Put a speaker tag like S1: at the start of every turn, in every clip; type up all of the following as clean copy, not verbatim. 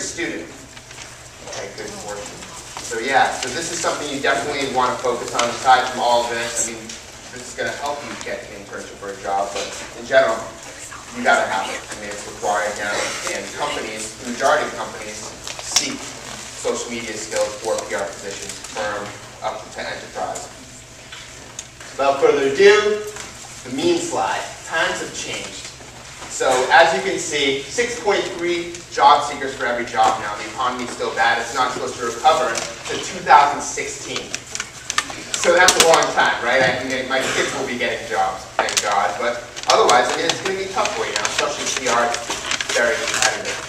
S1: a student? Okay, good fortune. So yeah, so this is something you definitely want to focus on aside from all of this. I mean, this is going to help you get an internship or a job, but in general, you got to have it. I mean, it's required now. And companies, the majority of companies, seek social media skills for PR positions, firm up to enterprise. Without further ado, the mean slide. Times have changed. So as you can see, 6.3 job seekers for every job now. The economy's still bad. It's not supposed to recover to 2016. So that's a long time, right? I mean, my kids will be getting jobs, thank God. But otherwise, I mean, it's going to be tough for you now, especially PR is very competitive.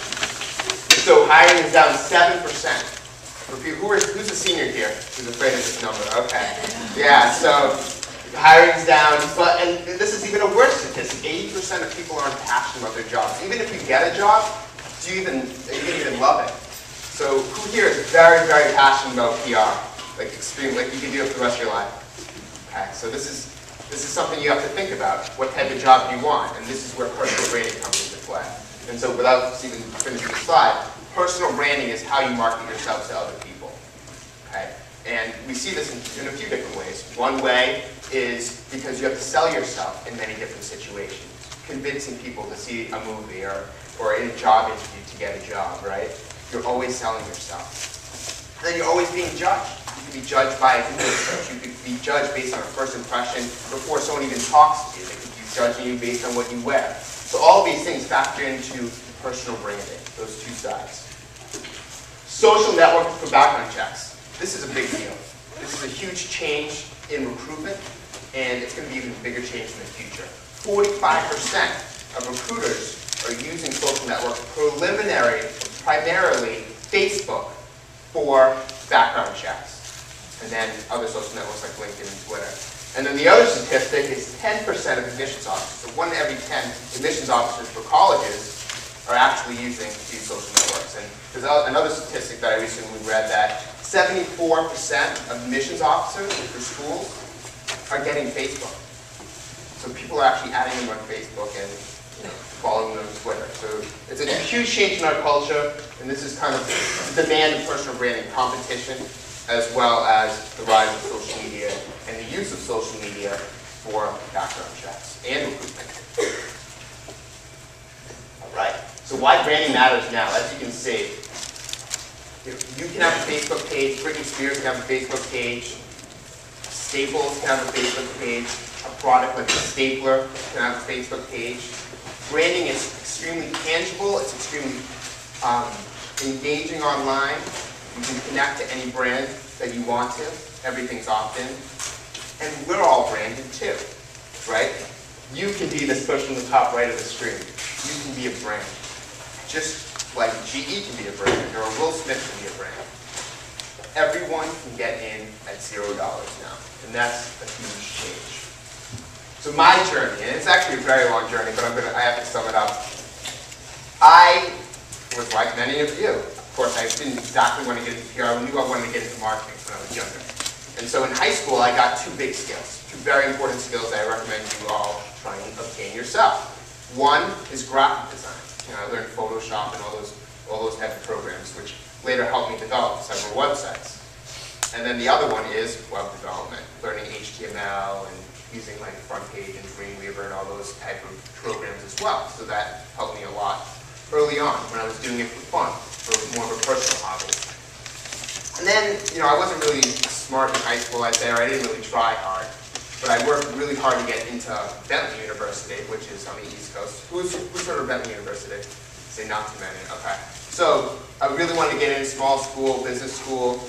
S1: So hiring is down 7%. For people, who's a senior here? Who's afraid of this number? Okay. Yeah, so hiring's down, and this is even a worse statistic. 80% of people aren't passionate about their jobs. Even if you get a job, do you even love it? So who here is very, very passionate about PR? Like extreme, like you can do it for the rest of your life. Okay, so this is something you have to think about. What type of job do you want? And this is where personal branding comes into play. And so without even finishing the slide, personal branding is how you market yourself to other people. Okay? And we see this in a few different ways. One way is because you have to sell yourself in many different situations. Convincing people to see a movie or in a job interview to get a job, right? You're always selling yourself. And then you're always being judged. You can be judged by a Google search. You could be judged based on a first impression before someone even talks to you. They could be judging you based on what you wear. So all of these things factor into personal branding, those two sides. Social networking for background checks. This is a big deal. This is a huge change in recruitment, and it's going to be an even bigger change in the future. 45% of recruiters are using social networks primarily Facebook for background checks, and then other social networks like LinkedIn and Twitter. And then the other statistic is 10% of admissions officers. So 1 in every 10 admissions officers for colleges are actually using these social networks. And there's another statistic that I recently read that 74% of admissions officers for schools are getting Facebook. So people are actually adding them on Facebook and following them on Twitter. So it's a huge change in our culture, and this is kind of the demand of personal branding, competition, as well as the rise of social media and the use of social media for background checks and recruitment. All right. So why branding matters now? As you can see, you can have a Facebook page. Britney Spears can have a Facebook page. Staples can have a Facebook page. A product like a stapler can have a Facebook page. Branding is extremely tangible. It's extremely engaging online. You can connect to any brand that you want to. Everything's opt-in. And we're all branded too, right? You can be this person in the top right of the screen. You can be a brand. Just like GE can be a brand, or Will Smith can be a brand. Everyone can get in at $0 now, and that's a huge change. So my journey, and it's actually a very long journey, but I have to sum it up. I was like many of you. Of course, I didn't exactly want to get into PR. I knew I wanted to get into marketing when I was younger. And so in high school, I got two big skills, two very important skills that I recommend you all try and obtain yourself. One is graphic design. I learned Photoshop and all those type of programs, which later helped me develop several websites. And then the other one is web development, learning HTML and using like FrontPage and Dreamweaver and all those type of programs as well. So that helped me a lot early on when I was doing it for fun, for more of a personal hobby. And then, I wasn't really smart in high school, I'd say, or I didn't really try hard. But I worked really hard to get into Bentley University, which is on the East Coast. Who's heard of Bentley University? Say not too many, okay. So I really wanted to get into small school, business school,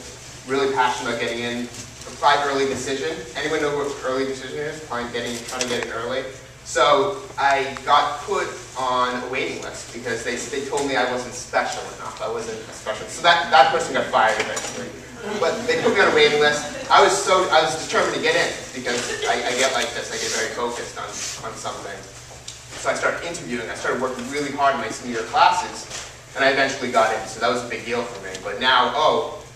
S1: really passionate about getting in. Applied early decision. Anyone know what early decision is? Trying to get in early. So I got put on a waiting list because they told me I wasn't special enough. I wasn't special. So that person got fired eventually. But they put me on a waiting list. I was determined to get in because I get like this. I get very focused on something. So I started interviewing. I started working really hard in my senior classes, and I eventually got in. So that was a big deal for me. But now,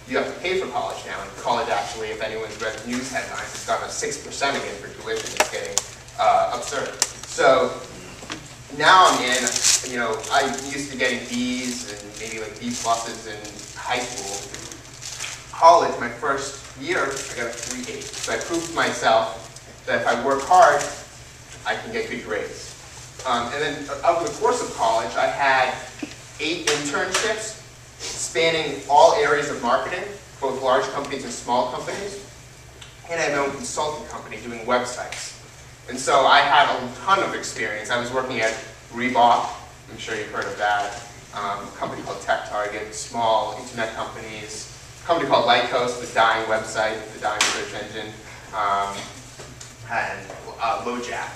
S1: you have to pay for college now. And college actually, if anyone's read the news headlines, it's got a 6% again for tuition. It's getting absurd. So now I'm in, I used to getting B's and maybe like B pluses in high school. College, my first year, I got a 3.8. So I proved to myself that if I work hard, I can get good grades. And then over the course of college, I had 8 internships spanning all areas of marketing, both large companies and small companies. And I had my own consulting company doing websites. And so I had a ton of experience. I was working at Reebok, I'm sure you've heard of that, a company called Tech Target, small internet companies, a company called Lycos, the dying website, the dying search engine, and LoJack.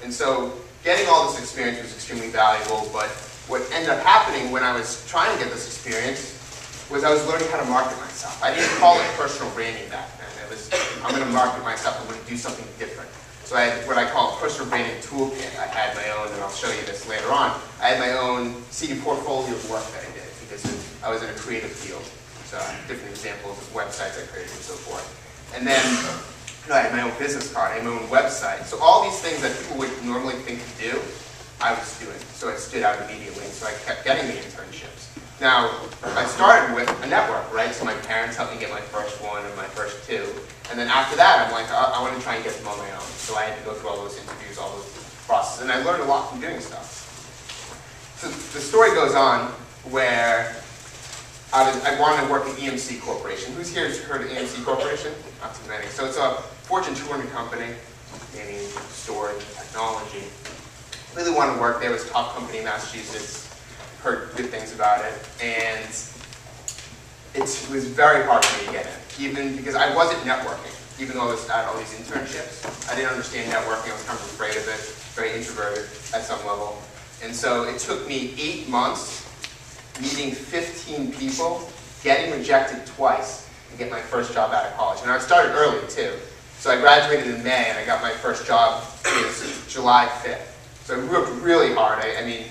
S1: And so getting all this experience was extremely valuable, but what ended up happening when I was trying to get this experience was I was learning how to market myself. I didn't call it personal branding back then. It was, I'm going to market myself, I'm going to do something different. So I had what I call a personal branding toolkit. I had my own, and I'll show you this later on, I had my own CD portfolio of work that I did because I was in a creative field. So different examples of websites I created and so forth. And then I had my own business card, I had my own website. So all these things that people would normally think to do, I was doing. So it stood out immediately, and so I kept getting the internships. Now, I started with a network, right? So my parents helped me get my first one and my first 2. And then after that, I'm like, I want to try and get them on my own. So I had to go through all those interviews, all those processes, and I learned a lot from doing stuff. So the story goes on where I wanted to work at EMC Corporation. Who's here has heard of EMC Corporation? Not too many. So it's a Fortune 200 company, meaning storage, technology. Really wanted to work there. It was a top company in Massachusetts. Heard good things about it. And it was very hard for me to get in, even because I wasn't networking. Even though I was at all these internships, I didn't understand networking. I was kind of afraid of it, very introverted at some level. And so it took me 8 months, meeting 15 people, getting rejected twice, to get my first job out of college. And I started early, too. So I graduated in May, and I got my first job July 5th. So I worked really hard. I mean,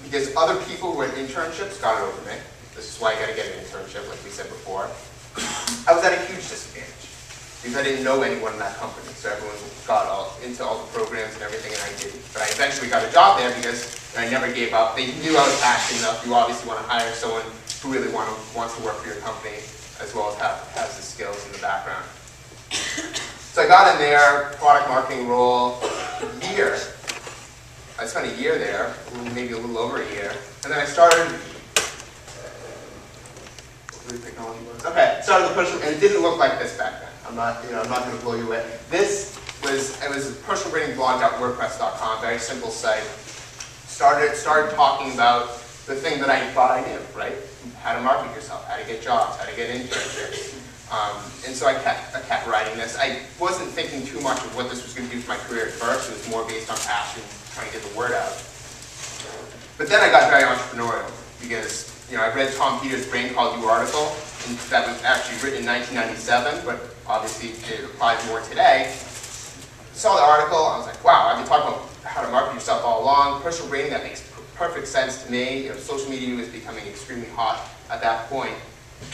S1: because other people who had internships got it over me. This is why I got to get an internship, like we said before. I was at a huge disadvantage, because I didn't know anyone in that company. So everyone got into all the programs and everything, and I didn't. But I eventually got a job there because I never gave up. They knew I was passionate enough. You obviously want to hire someone who really wants to work for your company, as well as has the skills in the background. So I got in there, product marketing role, a year. I spent a year there, maybe a little over a year. And then I started, started the push, and it didn't look like this back then. I'm not going to blow you away. It was a personal branding blog.wordpress.com, very simple site. Started talking about the thing that I thought I knew, right? How to market yourself, how to get jobs, how to get internships. And so I kept writing this. I wasn't thinking too much of what this was going to do for my career at first. It was more based on passion, trying to get the word out. But then I got very entrepreneurial because I read Tom Peters' Brain Called You article, and that was actually written in 1997, but obviously it applies more today. Saw the article, I was like, wow, I've been talking about how to market yourself all along. Personal branding, that makes perfect sense to me. Social media was becoming extremely hot at that point.